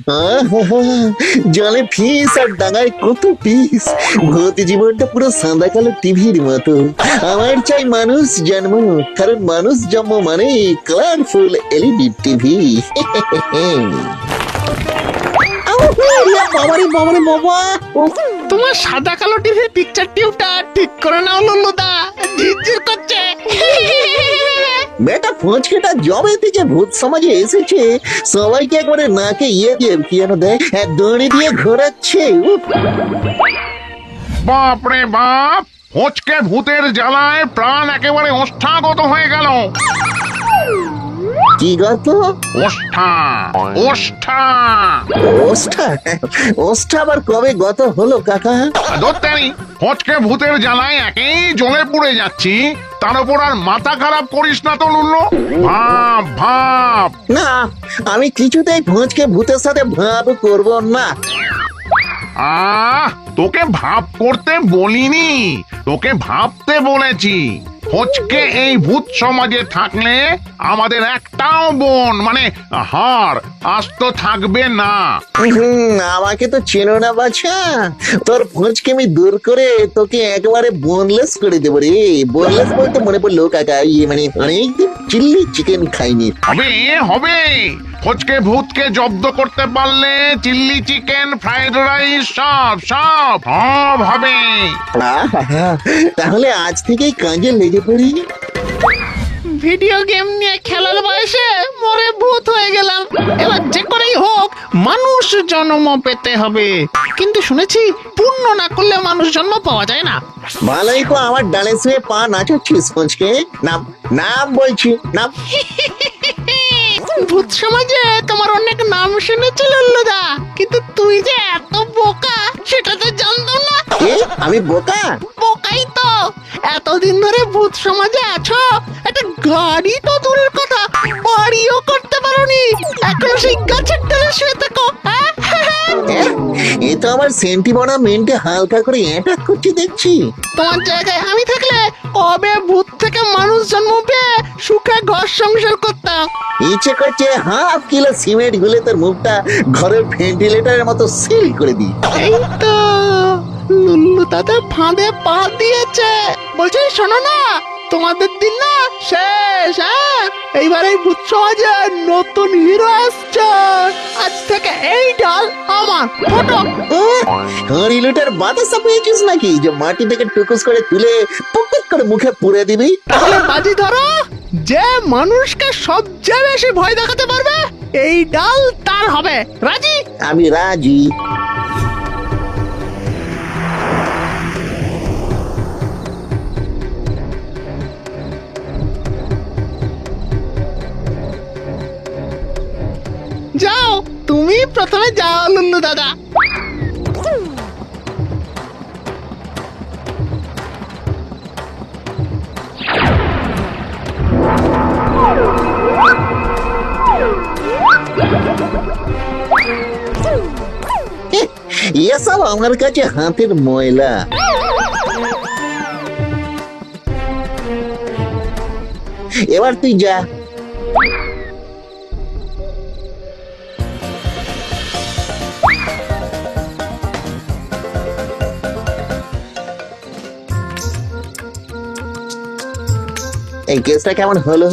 আহা, জলে ফিস আর ডাঙায় কত পিস। ভূত জীবনটা পুরো সাদা কালো টিভির মতো। আমার চাই মানুষ জন্ম, কারণ মানুষ জন্ম মানে কালারফুল এলইডি টিভি। বাবারে বাবারে বাবা, তোমার সাদা কালো টিভির পিকচার টিউবটা ঠিক করে নাও লুল্লুদা, ঝিরঝির করছে। বেটা ফুচকেটা জবে থেকে ভূত সমাজে এসেছে, সবাইকে একবারে নাকে দিয়ে কি যেন দেয়, দড়ি দিয়ে ঘোরাচ্ছে। উফ, বাপ রে বাপ, হোঁচকে ভূতের জ্বালায় প্রাণ একেবারে ওষ্ঠাগত হয়ে গেল। কি গত? ওষ্ঠা ওষ্ঠা ওষ্ঠা? ওষ্ঠা আবার কবে গত হলো কাকা? দত্তানি, হোঁচকে ভূতের জ্বালায় একেই জ্বলে পুড়ে যাচ্ছি, তার উপর আর মাথা খারাপ করিস না তো লুল্লু। ভাব ভাব। না, আমি কিছুতেই ফুচকে ভূতের সাথে ভাব করব না। তোকে ভাব করতে বলিনি, তোকে ভাবতে বলেছি। হোঁচকে এই ভূত সমাজে থাকলে আমাদের একটাও বোন মানে হাড় আস্ত থাকবে না। আমাকে তো চেনো না বাছা, তোর ফুচকে আমি দূর করে তোকে একেবারে বোনলেস করে দেবো রে। বোনলেস বলতে মনে পড়লো কাকা, মানে অনেকদিন চিল্লি চিকেন খাইনি। হবে হবে, হোঁচকে ভূতকে জব্দ করতে পারলে চিল্লি চিকেন, ফ্রাইড রাইস সব সব সব হবে। আহা, তাহলে আজ থেকেই কাজে লেগে পড়ি। ভিডিও গেম নিয়ে খেলার বয়সে মরে ভূত হয়ে গেলাম, এবার যে করেই হোক মানুষ জন্ম পেতে হবে। কিন্তু শুনেছি পুণ্য না করলে মানুষ জন্ম পাওয়া যায় না। ভালোই তো আমার ডালে শুয়ে পা নাচাচ্ছিস ফুচকে। নাম নাম বলছি, নাম। ভূত সমাজে তোমার অনেক নাম শুনেছি লুল্লুদা, কিন্তু তুই যে এত বোকা সেটা তো জানতাম না। এ, আমি বোকা? বোকাই তো, এতদিন ধরে ভূত সমাজে আছো, একটা গাড়ি তো দূরের কথা বাড়িও করতে পারোনি, এখন সেই গাছের ডালে শুয়ে থাকো। এ তো আমার সেন্টিমেন্টে হালকা করে অ্যাটাক করছে দেখছি। তোমার জায়গায় আমি থাকলে কবে ভূত থেকে মানুষ জন্ম পেয়ে সুখে ঘর সংসার করতাম। ইচ্ছে করছে হাফ কিলো সিমেন্ট গুলে তোর মুখটা ঘরের ভেন্টিলেটরের মতো সিল করে দিই। এই তো লুল্লু দাদা ফাঁদে পা দিয়েছে। বলছি শোনো না, তোমাদের দিন না শেষ। এইবার এই ভূত সমাজে নতুন হিরো আসছে, আজ থেকে এই ডাল আমার ফটো। হরিলুটার বাতাসা পেয়েছিস নাকি যে মাটি থেকে টুকুস করে তুলে পুকুর করে মুখে পুরে দিবি? তাহলে বাজি ধরো, যে মানুষকে সবচেয়ে বেশি ভয় দেখাতে পারবে এই ডাল তার হবে। রাজি? আমি রাজি। যাও, তুমি প্রথমে যাও লুল্লু দাদা। এসব আমার কাছে হাতের ময়লা। এবার তুই যা। এই কেসটা কেমন হলো?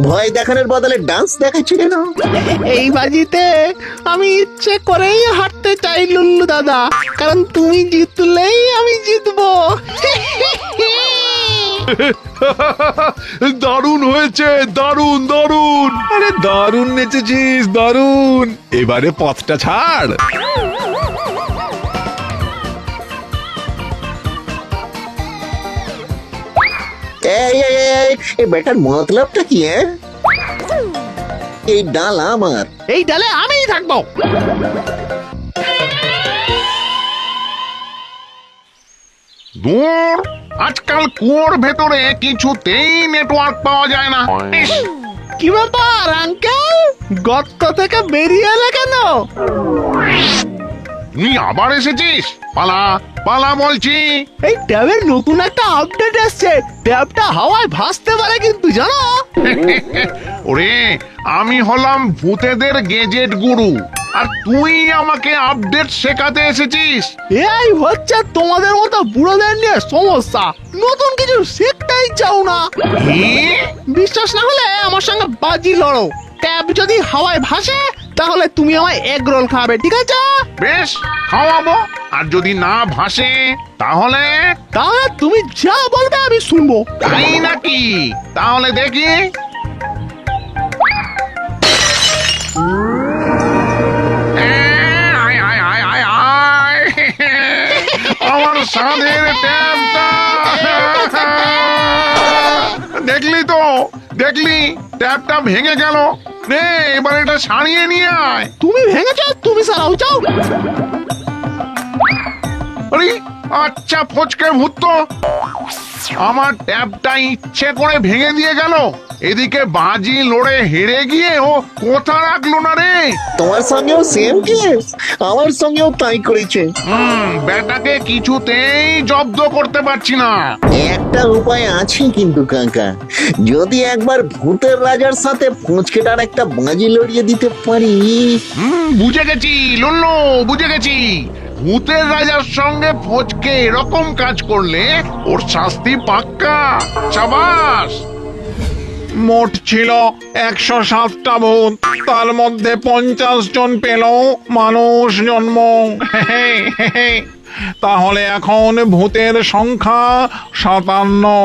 ভয় দেখানোর বদলে ডান্স দেখাচ্ছি কেন? এই বাজিতে আমি ইচ্ছে করেই হারতে চাই লুল্লু দাদা, কারণ তুমি জিতলেই আমি জিতবো। দারুণ হয়েছে, দারুণ দারুণ। আরে দারুণ নেচেছিস, দারুণ। এবারে পথটা ছাড়। এই বেটার মতলবটা কি? এই ডাল আমার। এই ডালে আমিই থাকবো। দূর, আজকাল কুয়োর ভেতরে কিছুতেই নেটওয়ার্ক পাওয়া যায় না। ইস, কি ব্যাপার আঙ্কেল, গর্ত থেকে বেরিয়ে এলে কেন? তুই আবার এসেছিস? পালা পালা বলছি। এই ট্যাবের নতুন একটা আপডেট এসছে, ট্যাবটা হাওয়ায় ভাসতে পারে কিন্তু জানো। ওরে, আমি হলাম ভূতেদের গেজেট গুরু, আর তুই আমাকে আপডেট শেখাতে এসেছিস। এই হচ্ছে তোমাদের মতো বুড়োদের নিয়ে সমস্যা, নতুন কিছু শিখতেই চাও না। কি? বিশ্বাস না হলে আমার সঙ্গে বাজি লড়ো, ট্যাব যদি হাওয়ায় ভাসে তাহলে তুমি আমায় এগ রোল খাবে, ঠিক আছে? বেশ, খাওয়াবো। আর যদি না ভাসে তাহলে? তাহলে তুমি যা বলবে আমি শুনবো। তাই নাকি? তাহলে দেখি। আয়, আয়, আয়, আয়, আয়। আমার সাধের ট্যাবটা দেখলি তো, দেখলি ট্যাবটা ভেঙে গেল। রে, এবার এটা সারিয়ে নিয়ে আয়। তুমি ভেঙেছো, তুমি সারাও, যাও। আরে আচ্ছা, ফচকে ভূত তো আমার ট্যাবটা ইচ্ছে করে ভেঙে দিয়ে গেল। এদিকে বাজি লড়ে হেরে গিয়ে ও কোথা রাখলো না রে। তোমার সঙ্গেও সেম কেস, আমার সঙ্গেও তাই করেছে। ব্যাটাকে কিছুতেই জব্দ করতে পারছি না। একটা উপায় আছে কিন্তু কাকা, যদি একবার ভূতের রাজার সাথে ফুঁচকেটার একটা বাজি লড়িয়ে দিতে পারি। বুঝে গেছি লুল্লু, বুঝে গেছি। ভূতের রাজার সঙ্গে ফচকে এরকম কাজ করলে ওর শাস্তি পাক্কা। সাবাস। মোট ছিল 107টা ভূত, তার মধ্যে 50 জন পেল মানুষ জন্ম। তাহলে এখন ভূতের সংখ্যা 57।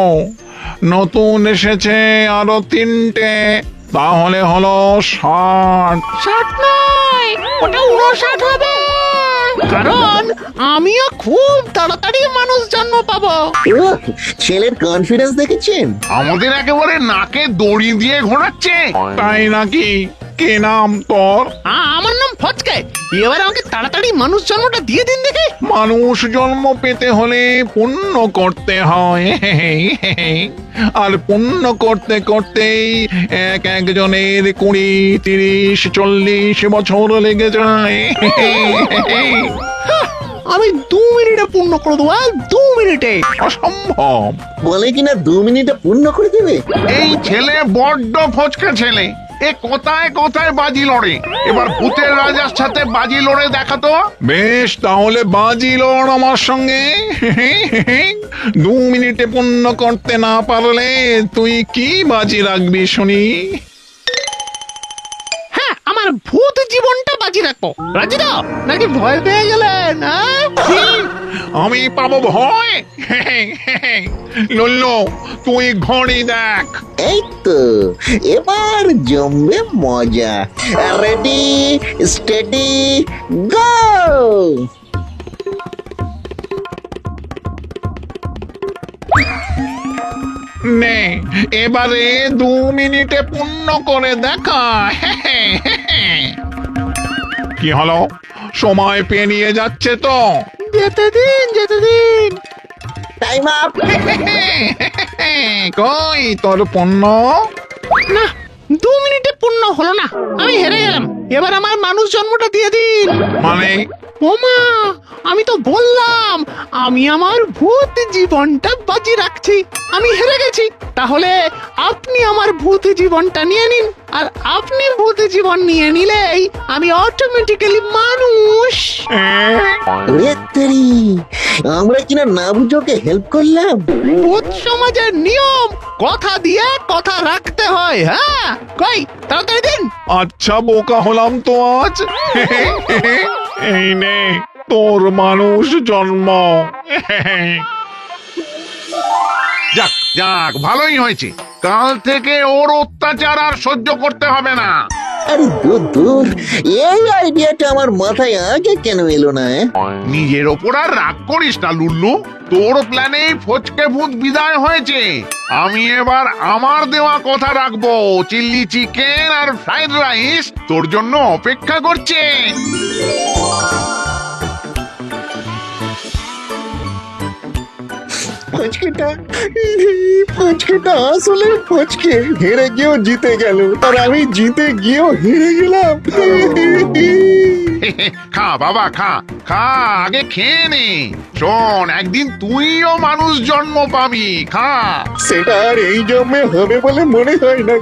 নতুন এসেছে আরো 3টে, তাহলে হলো 60। 60 নয়, ওটা 59 হবে, কারণ আমিও খুব তাড়াতাড়ি মানুষ জন্ম পাবো। ওহ, ছেলের কনফিডেন্স দেখেছেন? আমাদের একেবারে নাকে দড়ি দিয়ে ঘোরাচ্ছে। তাই নাকি? কি নাম তোর? আমার নাম ফচকে, এবার আমাকে তাড়াতাড়ি মানুষ জন্মটা দিয়ে দিন দেখে। মানুষ জন্ম পেতে হলে পুণ্য করতে হয়, আর পুণ্য করতে করতেই একজনের 20, 30, 40 বছর লেগে যায়। আমি 2 মিনিটে পূর্ণ করে দেবো, 2 মিনিটে। অসম্ভব। বলে কিনা 2 মিনিটে পূর্ণ করে দেবে। এই ছেলে বড্ড ফচকা ছেলে, এ কোথায় কোথায় বাজি লড়ে। এবার ভূতের রাজার সাথে বাজি লড়ে দেখাতো। বেশ, তাহলে বাজি লড় আমার সঙ্গে। 2 মিনিটে পূর্ণ করতে না পারলে তুই কি বাজি রাখবি শুনি? হ্যাঁ, আমার ভূত জীবনটা বাজি রাখবো। রাজি দাও নাকি ভয় পেয়ে গেলেন? আমি পাবো ভয়? লুল্লু, তুই ঘড়ি দেখ। এই তো, এবার জমবে মজা। রেডি, স্টেডি, গো। নে, এবারে 2 মিনিটে পূর্ণ করে দেখা। কি হলো? সময় পেরিয়ে যাচ্ছে তো। যেতে দিন, যেতে দিন। Time up. কই তোর পণ্য? না, 2 মিনিটে পূর্ণ হলো না, আমি হেরে গেলাম। এবার আমার মানুষ জন্মটা দিয়ে দিন। মানে? ওমা, আমি তো বললাম আমি আমার ভূত জীবনটা বাজি রাখছি, আমি হেরে গেছি। তাহলে আপনি আমার ভূত জীবনটা নিয়ে নিন, আর আপনি ভূত জীবন নিয়ে নিলেই আমি অটোমেটিক্যালি মানুষ। ওরে তেরি, আমরা কিনা না বুঝোকে হেল্প করলাম। ভূত সমাজের নিয়ম, কথা দিয়ে কথা রাখতে হয়। হ্যাঁ, কই তাড়াতাড়ি দিন। আচ্ছা, বোকা হলাম তো আজ। এই নে তোর মানুষ জন্ম। যাক যাক, ভালোই হয়েছে। কাল থেকে ওর অত্যাচার আর সহ্য করতে হবে না। আরে দূর দূর, এই আইডিয়াটা আমার মাথায় আগে কেন এলো না? নিজের ওপর আর রাগ করিস না লুল্লু, তোর প্ল্যানে ফচকে ভূত বিদায় হয়েছে। আমি এবার আমার দেওয়া কথা রাখবো। চিল্লি চিকেন আর ফ্রাইড রাইস তোর জন্য অপেক্ষা করছে। ফুচকেটা আসলে ফুচকে, হেরে গিয়েও জিতে গেল, আর আমি জিতে গিয়েও হেরে গেলাম। খা বাবা, খা খা, আগে খেয়ে নে। শোন, একদিন তুইও মানুষ জন্ম পাবি, খা। সেটা আর এই জন্মে হবে বলে মনে হয় না।